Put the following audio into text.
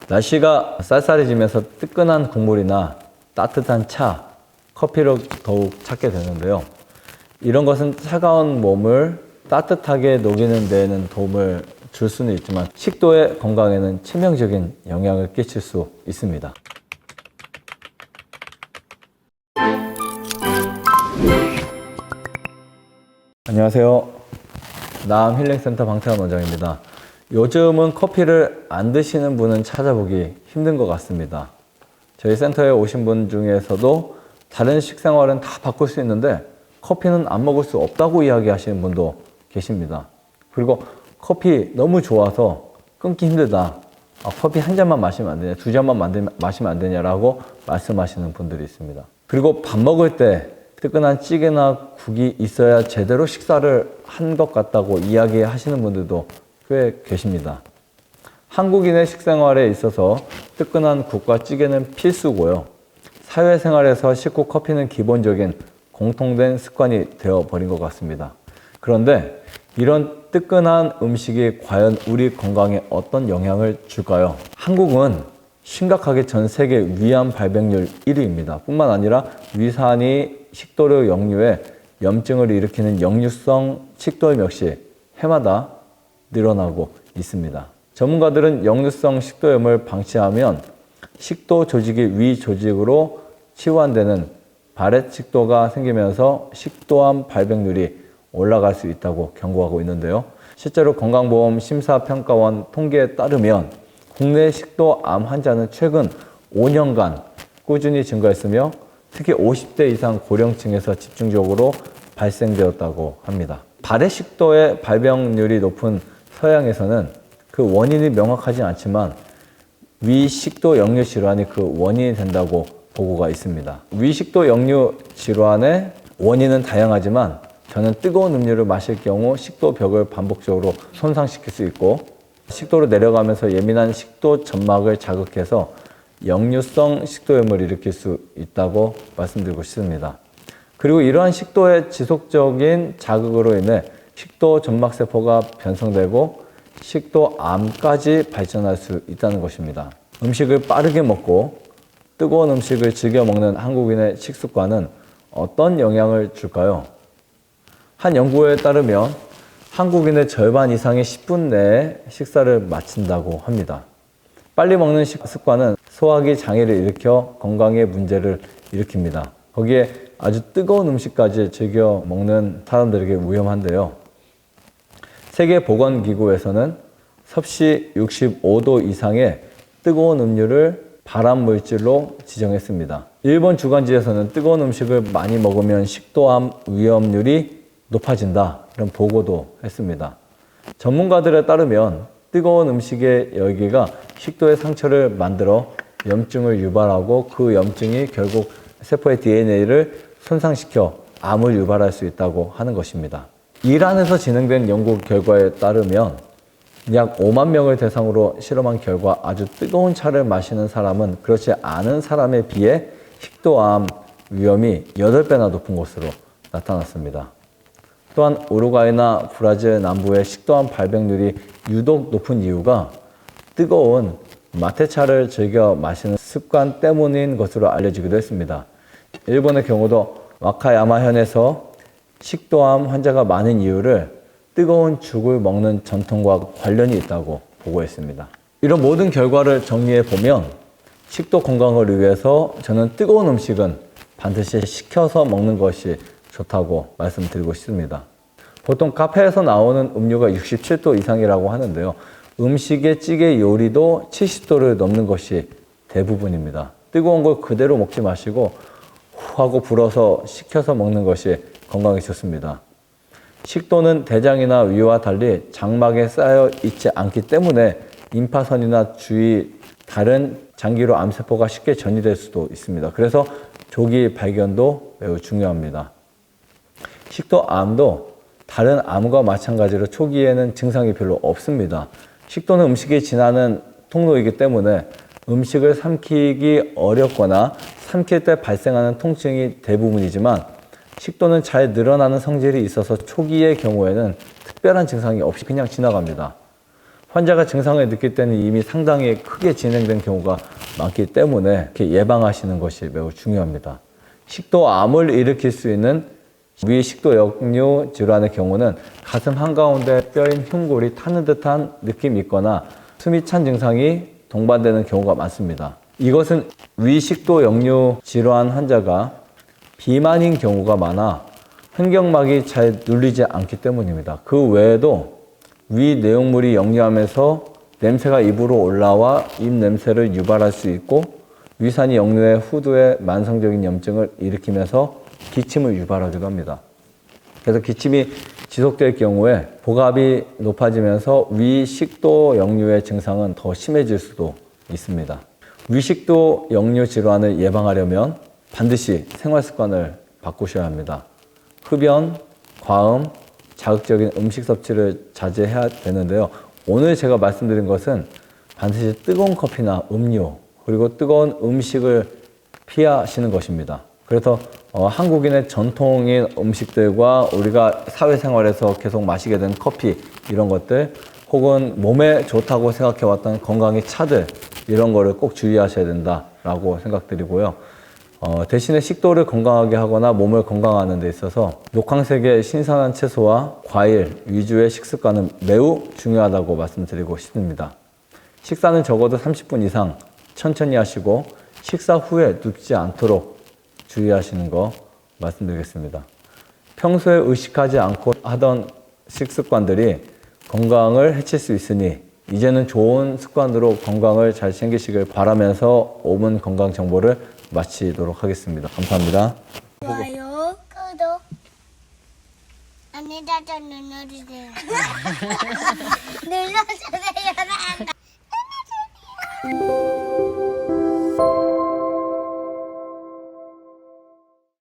날씨가 쌀쌀해지면서 뜨끈한 국물이나 따뜻한 차, 커피를 더욱 찾게 되는데요. 이런 것은 차가운 몸을 따뜻하게 녹이는 데에는 도움을 줄 수는 있지만 식도의 건강에는 치명적인 영향을 끼칠 수 있습니다. 안녕하세요. 남힐링센터 방태환 원장입니다. 요즘은 커피를 안 드시는 분은 찾아보기 힘든 것 같습니다. 저희 센터에 오신 분 중에서도 다른 식생활은 다 바꿀 수 있는데 커피는 안 먹을 수 없다고 이야기하시는 분도 계십니다. 그리고 커피 너무 좋아서 끊기 힘들다. 커피 한 잔만 마시면 안 되냐, 두 잔만 마시면 안 되냐라고 말씀하시는 분들이 있습니다. 그리고 밥 먹을 때 뜨끈한 찌개나 국이 있어야 제대로 식사를 한 것 같다고 이야기하시는 분들도 꽤 계십니다. 한국인의 식생활에 있어서 뜨끈한 국과 찌개는 필수고요. 사회생활에서 식후 커피는 기본적인 공통된 습관이 되어버린 것 같습니다. 그런데 이런 뜨끈한 음식이 과연 우리 건강에 어떤 영향을 줄까요? 한국은 심각하게 전 세계 위암 발병률 1위입니다. 뿐만 아니라 위산이 식도를 역류해 염증을 일으키는 역류성 식도염 역시 해마다 늘어나고 있습니다. 전문가들은 역류성 식도염을 방치하면 식도 조직이 위 조직으로 치환되는 발해식도가 생기면서 식도암 발병률이 올라갈 수 있다고 경고하고 있는데요. 실제로 건강보험 심사평가원 통계에 따르면 국내 식도암 환자는 최근 5년간 꾸준히 증가했으며 특히 50대 이상 고령층에서 집중적으로 발생되었다고 합니다. 발해식도의 발병률이 높은 서양에서는 그 원인이 명확하진 않지만 위식도 역류 질환이 그 원인이 된다고 보고가 있습니다. 위식도 역류 질환의 원인은 다양하지만 저는 뜨거운 음료를 마실 경우 식도 벽을 반복적으로 손상시킬 수 있고 식도로 내려가면서 예민한 식도 점막을 자극해서 역류성 식도염을 일으킬 수 있다고 말씀드리고 싶습니다. 그리고 이러한 식도의 지속적인 자극으로 인해 식도 점막세포가 변성되고 식도암까지 발전할 수 있다는 것입니다. 음식을 빠르게 먹고 뜨거운 음식을 즐겨 먹는 한국인의 식습관은 어떤 영향을 줄까요? 한 연구에 따르면 한국인의 절반 이상이 10분 내에 식사를 마친다고 합니다. 빨리 먹는 습관은 소화기 장애를 일으켜 건강에 문제를 일으킵니다. 거기에 아주 뜨거운 음식까지 즐겨 먹는 사람들에게 위험한데요. 세계보건기구에서는 섭씨 65도 이상의 뜨거운 음료를 발암물질로 지정했습니다. 일본 주간지에서는 뜨거운 음식을 많이 먹으면 식도암 위험률이 높아진다, 이런 보고도 했습니다. 전문가들에 따르면 뜨거운 음식의 열기가 식도의 상처를 만들어 염증을 유발하고 그 염증이 결국 세포의 DNA를 손상시켜 암을 유발할 수 있다고 하는 것입니다. 이란에서 진행된 연구 결과에 따르면 약 5만 명을 대상으로 실험한 결과 아주 뜨거운 차를 마시는 사람은 그렇지 않은 사람에 비해 식도암 위험이 8배나 높은 것으로 나타났습니다. 또한 우루과이나 브라질 남부의 식도암 발병률이 유독 높은 이유가 뜨거운 마테차를 즐겨 마시는 습관 때문인 것으로 알려지기도 했습니다. 일본의 경우도 와카야마현에서 식도암 환자가 많은 이유를 뜨거운 죽을 먹는 전통과 관련이 있다고 보고했습니다. 이런 모든 결과를 정리해 보면 식도 건강을 위해서 저는 뜨거운 음식은 반드시 식혀서 먹는 것이 좋다고 말씀드리고 싶습니다. 보통 카페에서 나오는 음료가 67도 이상이라고 하는데요. 음식의 찌개 요리도 70도를 넘는 것이 대부분입니다. 뜨거운 걸 그대로 먹지 마시고 후 하고 불어서 식혀서 먹는 것이 건강에 좋습니다. 식도는 대장이나 위와 달리 장막에 쌓여 있지 않기 때문에 임파선이나 주위 다른 장기로 암세포가 쉽게 전이될 수도 있습니다. 그래서 조기 발견도 매우 중요합니다. 식도암도 다른 암과 마찬가지로 초기에는 증상이 별로 없습니다. 식도는 음식이 지나는 통로이기 때문에 음식을 삼키기 어렵거나 삼킬 때 발생하는 통증이 대부분이지만 식도는 잘 늘어나는 성질이 있어서 초기의 경우에는 특별한 증상이 없이 그냥 지나갑니다. 환자가 증상을 느낄 때는 이미 상당히 크게 진행된 경우가 많기 때문에 이렇게 예방하시는 것이 매우 중요합니다. 식도암을 일으킬 수 있는 위식도역류 질환의 경우는 가슴 한가운데 뼈인 흉골이 타는 듯한 느낌이 있거나 숨이 찬 증상이 동반되는 경우가 많습니다. 이것은 위식도역류 질환 환자가 비만인 경우가 많아 횡격막이 잘 눌리지 않기 때문입니다. 그 외에도 위 내용물이 역류하면서 냄새가 입으로 올라와 입 냄새를 유발할 수 있고 위산이 역류해 후두에 만성적인 염증을 일으키면서 기침을 유발하기도 합니다. 그래서 기침이 지속될 경우에 복압이 높아지면서 위식도 역류의 증상은 더 심해질 수도 있습니다. 위식도 역류 질환을 예방하려면 반드시 생활 습관을 바꾸셔야 합니다. 흡연, 과음, 자극적인 음식 섭취를 자제해야 되는데요. 오늘 제가 말씀드린 것은 반드시 뜨거운 커피나 음료, 그리고 뜨거운 음식을 피하시는 것입니다. 그래서 한국인의 전통인 음식들과 우리가 사회생활에서 계속 마시게 된 커피 이런 것들 혹은 몸에 좋다고 생각해왔던 건강의 차들 이런 거를 꼭 주의하셔야 된다라고 생각드리고요. 대신에 식도를 건강하게 하거나 몸을 건강하는 데 있어서 녹황색의 신선한 채소와 과일 위주의 식습관은 매우 중요하다고 말씀드리고 싶습니다. 식사는 적어도 30분 이상 천천히 하시고 식사 후에 눕지 않도록 주의하시는 거 말씀드리겠습니다. 평소에 의식하지 않고 하던 식습관들이 건강을 해칠 수 있으니 이제는 좋은 습관으로 건강을 잘 챙기시길 바라면서 5분 건강 정보를 마치도록 하겠습니다. 감사합니다. 좋아요, 구독, 안내자도 눌러주세요. 눌러주세요.